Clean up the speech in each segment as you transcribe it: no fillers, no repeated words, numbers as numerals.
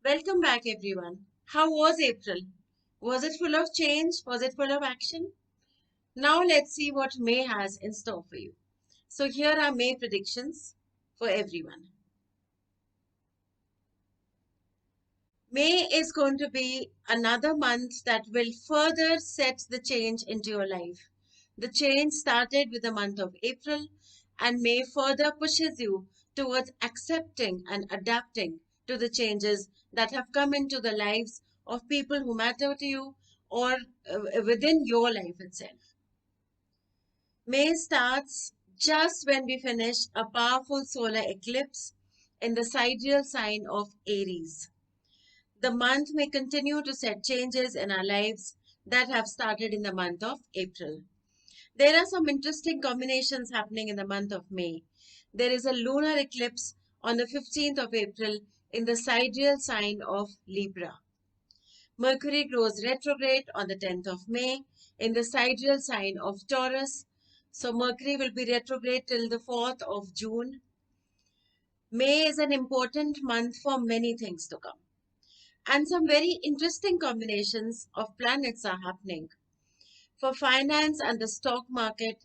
Welcome back, everyone. How was April? Was it full of change? Was it full of action? Now let's see what May has in store for you. So here are May predictions for everyone. May is going to be another month that will further set the change into your life. The change started with the month of April, and May further pushes you towards accepting and adapting to the changes that have come into the lives of people who matter to you or within your life itself. May starts just when we finish a powerful solar eclipse in the sidereal sign of Aries. The month may continue to set changes in our lives that have started in the month of April. There are some interesting combinations happening in the month of May. There is a lunar eclipse on the 15th of April in the sidereal sign of Libra. Mercury goes retrograde on the 10th of May in the sidereal sign of Taurus. So Mercury will be retrograde till the 4th of June. May is an important month for many things to come. And some very interesting combinations of planets are happening. For finance and the stock market,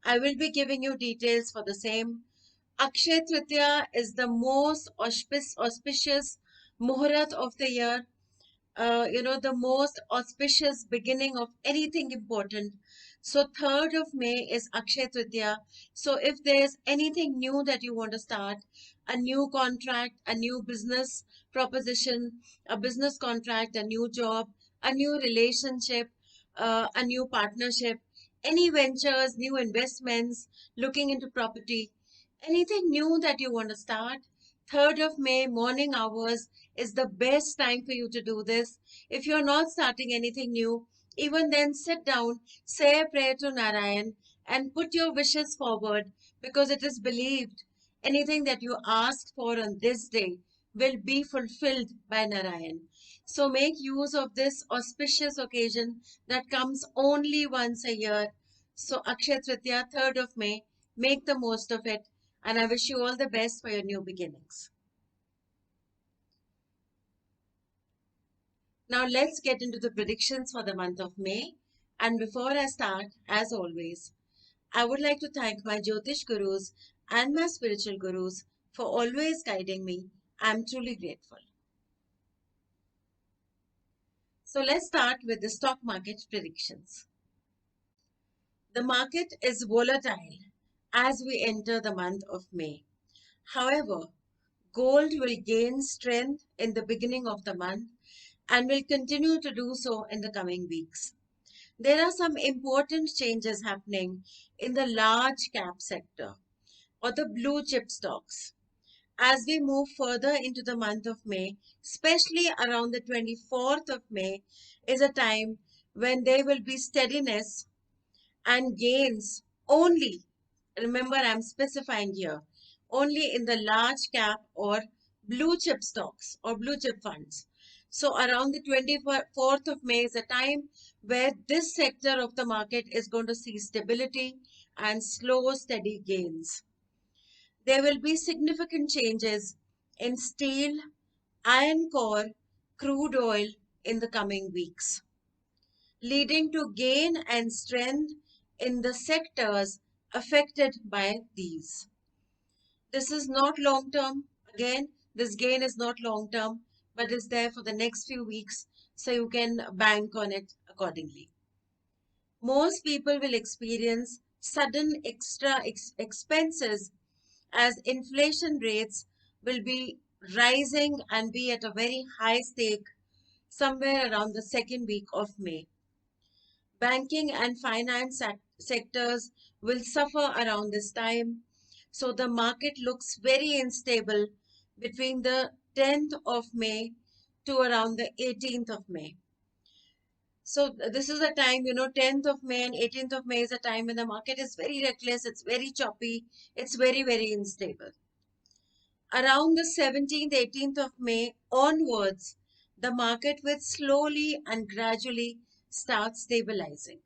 I will be giving you details for the same. Akshaya Tritiya is the most auspicious Muhurat of the year. The most auspicious beginning of anything important. So 3rd of May is Akshaya Tritiya. So if there's anything new that you want to start, a new contract, a new business proposition, a business contract, a new job, a new relationship, a new partnership, any ventures, new investments, looking into property, anything new that you want to start, 3rd of May morning hours is the best time for you to do this. If you're not starting anything new, even then sit down, say a prayer to Narayan, and put your wishes forward, because it is believed anything that you ask for on this day will be fulfilled by Narayan. So make use of this auspicious occasion that comes only once a year. So Akshaya Tritiya, 3rd of May, make the most of it, and I wish you all the best for your new beginnings. Now let's get into the predictions for the month of May. And before I start, as always, I would like to thank my Jyotish gurus and my spiritual gurus for always guiding me. I'm truly grateful. So let's start with the stock market predictions. The market is volatile as we enter the month of May. However, gold will gain strength in the beginning of the month and will continue to do so in the coming weeks. There are some important changes happening in the large cap sector or the blue chip stocks. As we move further into the month of May, especially around the 24th of May, is a time when there will be steadiness and gains only. Remember, I'm specifying here only in the large cap or blue chip stocks or blue chip funds. So around the 24th of May is a time where this sector of the market is going to see stability and slow, steady gains. There will be significant changes in steel, iron core, crude oil in the coming weeks, leading to gain and strength in the sectors affected by these. This is not long term. Again, this gain is not long term, but is there for the next few weeks, so you can bank on it accordingly. Most people will experience sudden extra expenses as inflation rates will be rising and be at a very high stake somewhere around the second week of May. Banking and finance sectors will suffer around this time. So the market looks very unstable between the 10th of May to around the 18th of May. So this is a time, 10th of May and 18th of May is a time when the market is very reckless, it's very choppy, it's very, very unstable. Around the 17th, 18th of May onwards, the market will slowly and gradually start stabilizing.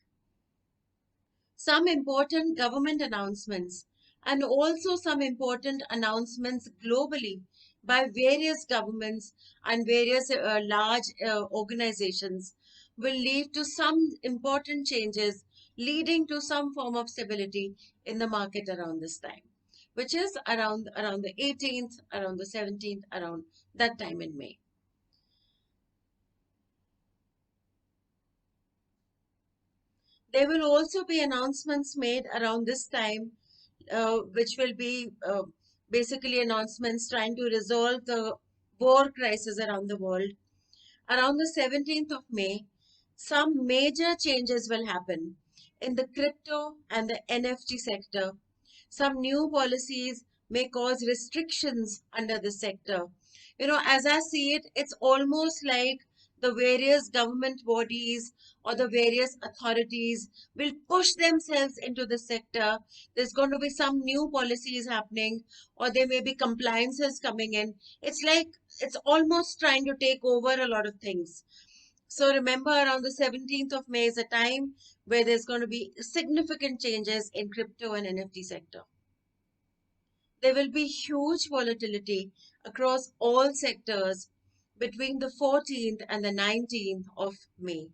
Some important government announcements and also some important announcements globally by various governments and various large organizations will lead to some important changes, leading to some form of stability in the market around this time, which is around the 18th, around the 17th, around that time in May. There will also be announcements made around this time, which will be basically announcements trying to resolve the war crisis around the world. Around the 17th of May, some major changes will happen in the crypto and the NFT sector. Some new policies may cause restrictions under the sector. As I see it, it's almost like the various government bodies or the various authorities will push themselves into the sector. There's going to be some new policies happening, or there may be compliances coming in. It's like it's almost trying to take over a lot of things. So remember, around the 17th of May is a time where there's going to be significant changes in crypto and NFT sector. There will be huge volatility across all sectors between the 14th and the 19th of May.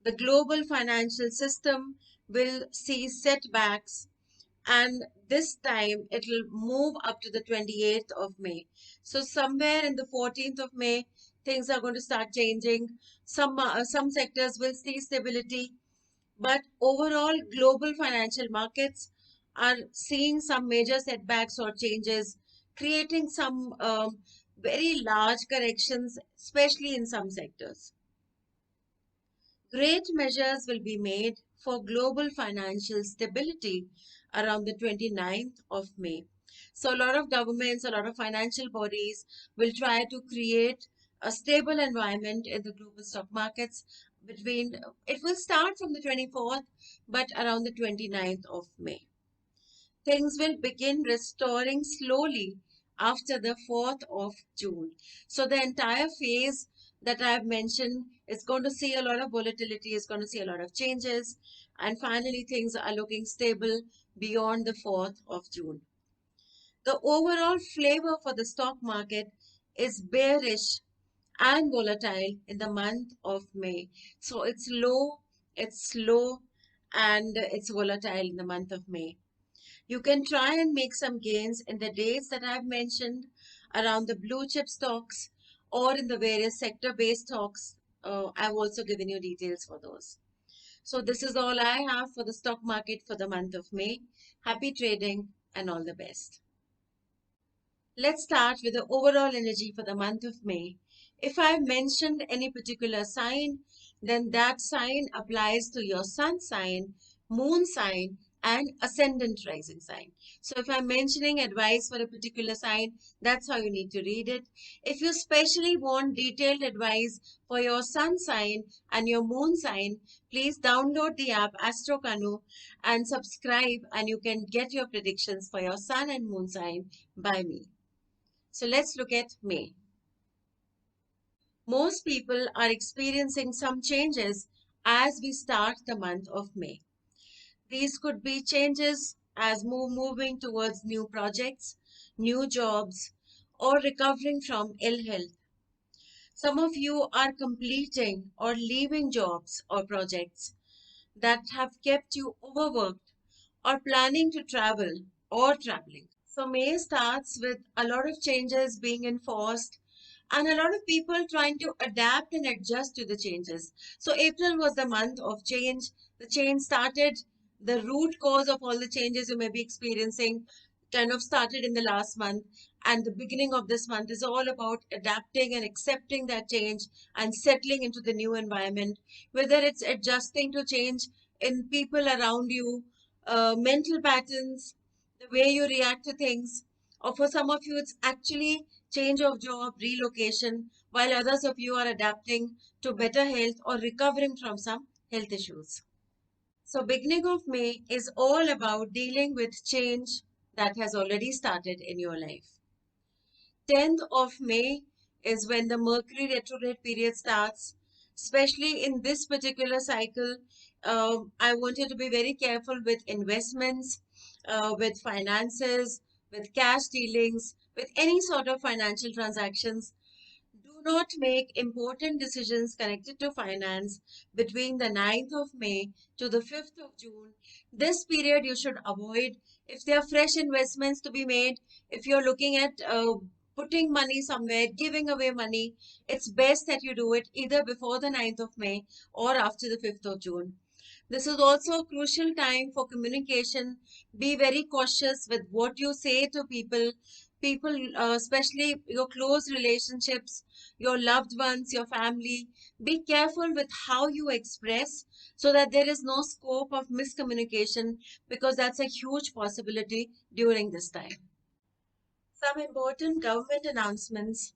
The global financial system will see setbacks, and this time it will move up to the 28th of May. So somewhere in the 14th of May, things are going to start changing. Some sectors will see stability, but overall, global financial markets are seeing some major setbacks or changes, creating some very large corrections, especially in some sectors. Great measures will be made for global financial stability around the 29th of May. So, a lot of governments, a lot of financial bodies will try to create a stable environment in the global stock markets between, it will start from the 24th, but around the 29th of May. Things will begin restoring slowly after the 4th of June. So the entire phase that I've mentioned is going to see a lot of volatility, is going to see a lot of changes, and finally things are looking stable beyond the 4th of June. The overall flavor for the stock market is bearish and volatile in the month of May. So it's low, it's slow, and it's volatile in the month of May. You can try and make some gains in the dates that I've mentioned around the blue chip stocks or in the various sector based stocks. I've also given you details for those. So, this is all I have for the stock market for the month of May. Happy trading and all the best. Let's start with the overall energy for the month of May. If I've mentioned any particular sign, then that sign applies to your sun sign, moon sign, and ascendant rising sign. So if I'm mentioning advice for a particular sign, that's how you need to read it. If you specially want detailed advice for your sun sign and your moon sign, please download the app astrokanu and subscribe, and you can get your predictions for your sun and moon sign by me. So let's look at May. Most people are experiencing some changes as we start the month of May. These could be changes as moving towards new projects, new jobs, or recovering from ill health. Some of you are completing or leaving jobs or projects that have kept you overworked or planning to travel or traveling. So May starts with a lot of changes being enforced and a lot of people trying to adapt and adjust to the changes. So April was the month of change. The change started, the root cause of all the changes you may be experiencing kind of started in the last month, and the beginning of this month is all about adapting and accepting that change and settling into the new environment, whether it's adjusting to change in people around you, mental patterns, the way you react to things, or for some of you it's actually change of job, relocation, while others of you are adapting to better health or recovering from some health issues. So beginning of May is all about dealing with change that has already started in your life. 10th of May is when the Mercury Retrograde period starts. Especially in this particular cycle, I want you to be very careful with investments with finances, with cash dealings, with any sort of financial transactions. Do not make important decisions connected to finance between the 9th of May to the 5th of June. This period you should avoid. If there are fresh investments to be made, if you're looking at putting money somewhere, giving away money, it's best that you do it either before the 9th of May or after the 5th of June. This is also a crucial time for communication. Be very cautious with what you say to people. People, especially your close relationships, your loved ones, your family. Be careful with how you express so that there is no scope of miscommunication, because that's a huge possibility during this time. Some important government announcements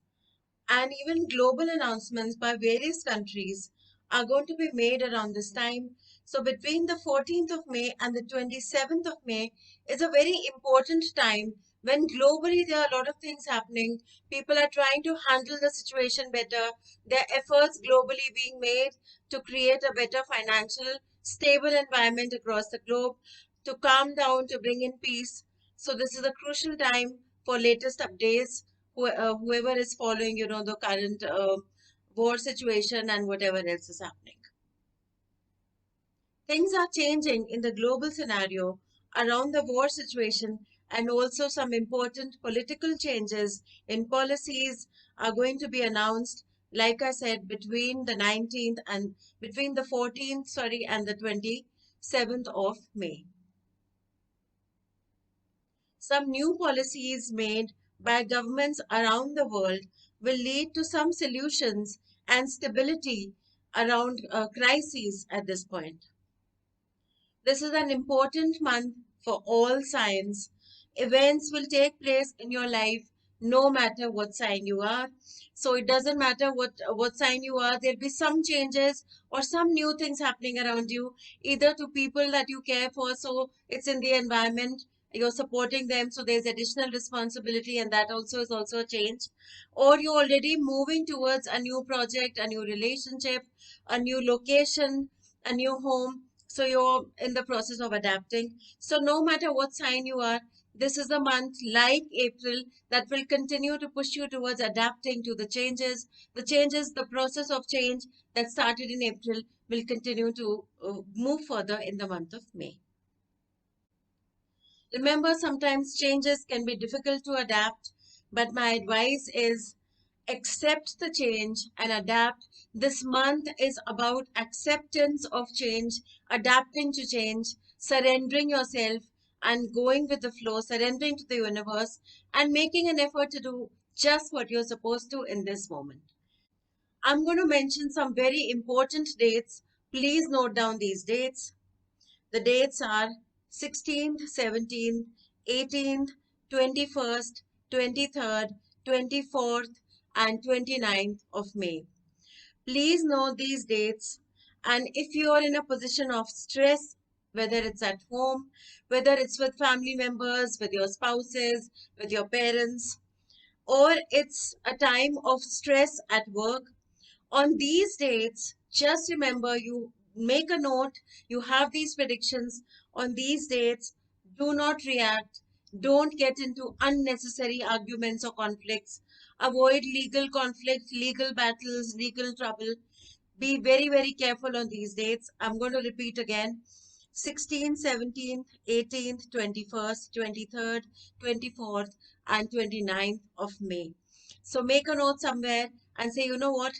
and even global announcements by various countries are going to be made around this time. So, between the 14th of May and the 27th of May is a very important time when globally there are a lot of things happening. People are trying to handle the situation better. There are efforts globally being made to create a better financial, stable environment across the globe, to calm down, to bring in peace. So, this is a crucial time for latest updates, whoever is following, the current war situation and whatever else is happening. Things are changing in the global scenario around the war situation, and also some important political changes in policies are going to be announced. Like I said, between the 19th and between the 14th, sorry, and the 27th of May. Some new policies made by governments around the world will lead to some solutions and stability around crises at this point. This is an important month for all signs. Events will take place in your life no matter what sign you are. So it doesn't matter what sign you are, there'll be some changes or some new things happening around you, either to people that you care for. So it's in the environment, you're supporting them. So there's additional responsibility, and that also is also a change. Or you're already moving towards a new project, a new relationship, a new location, a new home, so you're in the process of adapting. So no matter what sign you are, this is a month like April that will continue to push you towards adapting to the changes. The process of change that started in April will continue to move further in the month of May. Remember, sometimes changes can be difficult to adapt, but my advice is accept the change and adapt. This month is about acceptance of change, adapting to change, surrendering yourself and going with the flow, surrendering to the universe and making an effort to do just what you're supposed to in this moment. I'm going to mention some very important dates. Please note down these dates. The dates are 16th, 17th, 18th, 21st, 23rd, 24th, and 29th of May. Please note these dates. And if you are in a position of stress, whether it's at home, whether it's with family members, with your spouses, with your parents, or it's a time of stress at work, on these dates, just remember, you make a note, you have these predictions. On these dates, do not react, don't get into unnecessary arguments or conflicts, avoid legal conflict, legal battles, legal trouble. Be very, very careful on these dates. I'm going to repeat again: 16th, 17th, 18th, 21st, 23rd, 24th, and 29th of May. So make a note somewhere and say, you know what,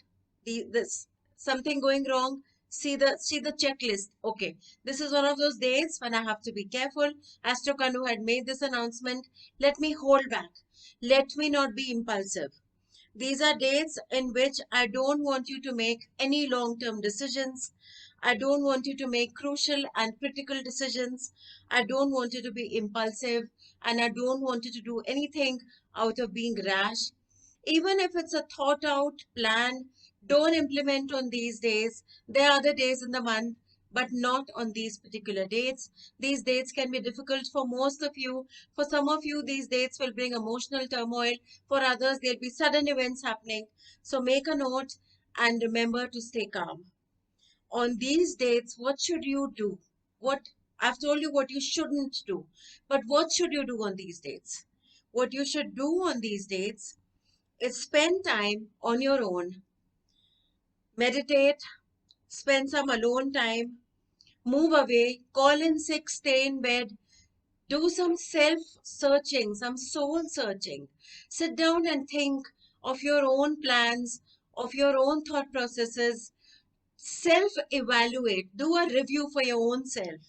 this something going wrong. See the checklist. Okay, this is one of those days when I have to be careful. Astrokanu had made this announcement. Let me hold back. Let me not be impulsive. These are dates in which I don't want you to make any long-term decisions. I don't want you to make crucial and critical decisions. I don't want you to be impulsive, and I don't want you to do anything out of being rash. Even if it's a thought out plan, don't implement on these days. There are other days in the month, but not on these particular dates. These dates can be difficult for most of you. For some of you, these dates will bring emotional turmoil. For others, there'll be sudden events happening. So make a note and remember to stay calm. On these dates, what should you do? What I've told you what you shouldn't do. But what should you do on these dates? What you should do on these dates is spend time on your own, meditate, spend some alone time, move away, call in sick, stay in bed, do some self searching, some soul searching. Sit down and think of your own plans, of your own thought processes. Self evaluate, do a review for your own self.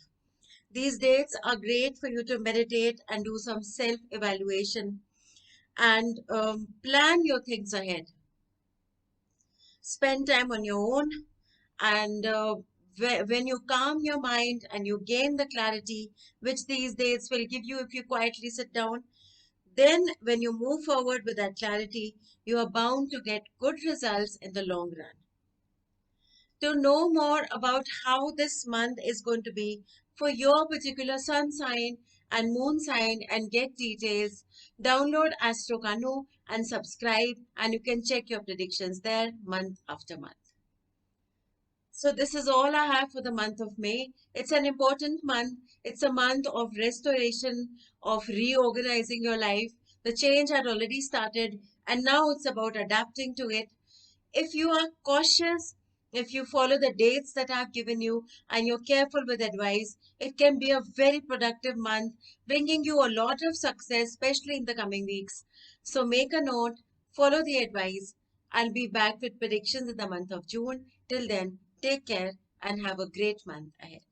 These dates are great for you to meditate and do some self evaluation and plan your things ahead. Spend time on your own, and when you calm your mind and you gain the clarity, which these dates will give you if you quietly sit down, then when you move forward with that clarity, you are bound to get good results in the long run. To know more about how this month is going to be for your particular sun sign and moon sign and get details, download astrokanu and subscribe, and you can check your predictions there month after month. So this is all I have for the month of May. It's an important month. It's a month of restoration, of reorganizing your life. The change had already started, and now it's about adapting to it. If you are cautious, if you follow the dates that I've given you and you're careful with advice, it can be a very productive month, bringing you a lot of success, especially in the coming weeks. So make a note, follow the advice. I'll be back with predictions in the month of June. Till then, take care and have a great month ahead.